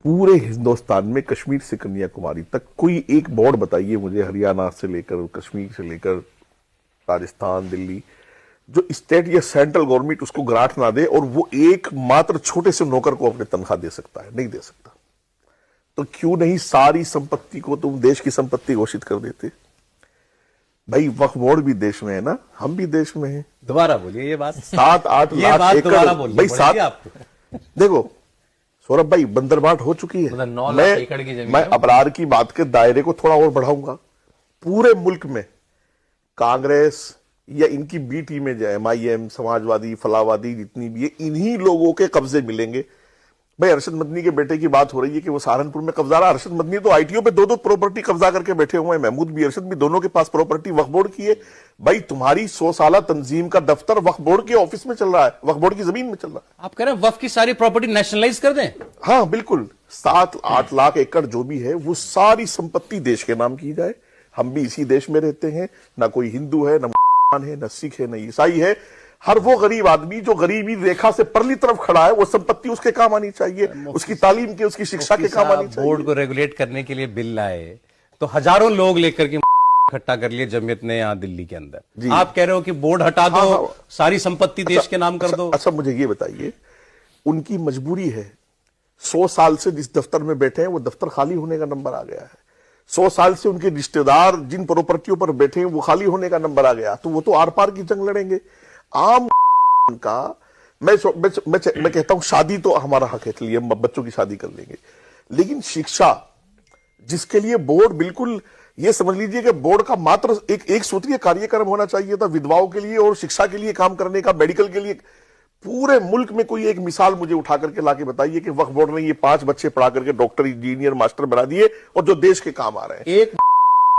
पूरे हिंदुस्तान में कश्मीर से कन्याकुमारी तक कोई एक बोर्ड बताइए मुझे, हरियाणा से लेकर कश्मीर से लेकर राजस्थान, दिल्ली, जो स्टेट या सेंट्रल गवर्नमेंट उसको ग्रांट ना दे और वो एक मात्र छोटे से नौकर को अपने तनख्वाह दे सकता है? नहीं दे सकता। तो क्यों नहीं सारी संपत्ति को तुम देश की संपत्ति घोषित कर देते? भाई वक्फ बोर्ड भी देश में है ना, हम भी देश में हैं। दोबारा बोलिए ये बात। 7-8 लाख एकड़ भाई, 7 आपको देखो सौरभ भाई, बंदरबाट हो चुकी है। 9 लाख एकड़ की जमीन। मैं अबरार की बात के दायरे को थोड़ा और बढ़ाऊंगा। पूरे मुल्क में कांग्रेस या इनकी बी टीमें जो MIM, समाजवादी, फलावादी जितनी भी है, इन्हीं लोगों के कब्जे मिलेंगे। भाई अरशद मदनी के बेटे की बात हो रही है कि वो सहारनपुर में कब्जा रहा। अरशद मदनी तो ITO पे 2-2 प्रॉपर्टी कब्जा करके बैठे हुए हैं। महमूद भी, अरशद भी, दोनों के पास प्रॉपर्टी वक्फ बोर्ड की है। भाई तुम्हारी 100 साला तंजीम का दफ्तर वक्फ बोर्ड के ऑफिस में चल रहा है, वक्फ बोर्ड की जमीन में चल रहा है। आप कह रहे हैं वक्फ की सारी प्रॉपर्टी नेशनलाइज कर दें? हाँ बिल्कुल, 7-8 लाख एकड़ जो भी है वो सारी संपत्ति देश के नाम की जाए। हम भी इसी देश में रहते हैं, ना कोई हिंदू है, ना मुसलमान है, ना सिख है, ना ईसाई है। हर वो गरीब आदमी जो गरीबी रेखा से परली तरफ खड़ा है, वो संपत्ति उसके काम आनी चाहिए, उसकी तालीम के, उसकी शिक्षा के काम आनी चाहिए। बोर्ड को रेगुलेट करने के लिए बिल लाए तो हजारों लोग लेकर के इकट्ठा कर लिए जमीयत ने यहां दिल्ली के अंदर। आप कह रहे हो कि बोर्ड हटा दो, हाँ, सारी संपत्ति देश के नाम कर दो। अच्छा मुझे ये बताइए, उनकी मजबूरी है। 100 साल से जिस दफ्तर में बैठे हैं वो दफ्तर खाली होने का नंबर आ गया है। 100 साल से उनके रिश्तेदार जिन प्रॉपर्टियों पर बैठे हैं वो खाली होने का नंबर आ गया, तो वो तो आर पार की जंग लड़ेंगे। आम का मैं कहता हूं शादी तो हमारा हक है, चलिए हम बच्चों की शादी कर लेंगे, लेकिन शिक्षा जिसके लिए बोर्ड, बिल्कुल ये समझ लीजिए कि बोर्ड का मात्र एक सूत्रीय कार्यक्रम होना चाहिए था विधवाओं के लिए और शिक्षा के लिए काम करने का, मेडिकल के लिए। पूरे मुल्क में कोई एक मिसाल मुझे उठा करके लाके बताइए कि वक्फ बोर्ड ने ये 5 बच्चे पढ़ा करके डॉक्टर, इंजीनियर, मास्टर बना दिए और जो देश के काम आ रहे हैं। एक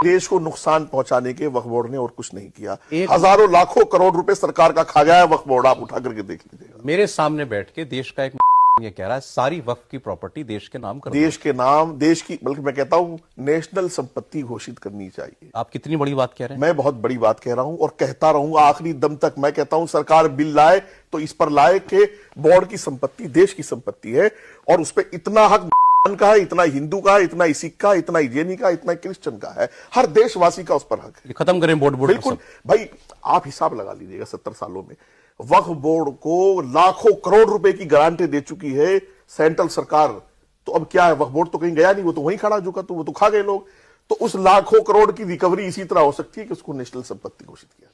देश को नुकसान पहुंचाने के वक्फ बोर्ड ने और कुछ नहीं किया। हजारों लाखों करोड़ रुपए सरकार का खा गया है वक्फ बोर्ड, आप उठा करके देख लीजिएगा। मेरे सामने बैठ के देश का एक ये कह रहा है सारी वक्फ की प्रॉपर्टी देश के नाम कर, देश के नाम, देश की, बल्कि मैं कहता हूं नेशनल संपत्ति घोषित करनी चाहिए। आप कितनी बड़ी बात कह रहे हैं? मैं बहुत बड़ी बात कह रहा हूं और कहता रहूंगा आखिरी दम तक। मैं कहता हूं सरकार बिल लाए तो इस पर लाए कि बोर्ड की संपत्ति देश की संपत्ति है और उस पर इतना हक का है, इतना हिंदू का है, इतना सिख का, इतना जैनी का, इतना क्रिश्चियन का है, हर देशवासी का उस पर हक है। खत्म करें बोर्ड। बिल्कुल भाई, आप हिसाब लगा लीजिएगा 70 सालों में वक्फ बोर्ड को लाखों करोड़ रुपए की गारंटी दे चुकी है सेंट्रल सरकार। तो अब क्या है, वक्फ बोर्ड तो कहीं गया नहीं, वो तो वहीं खड़ा झुका, तो वो तो खा गए लोग। तो उस लाखों करोड़ की रिकवरी इसी तरह हो सकती है कि उसको नेशनल संपत्ति घोषित किया।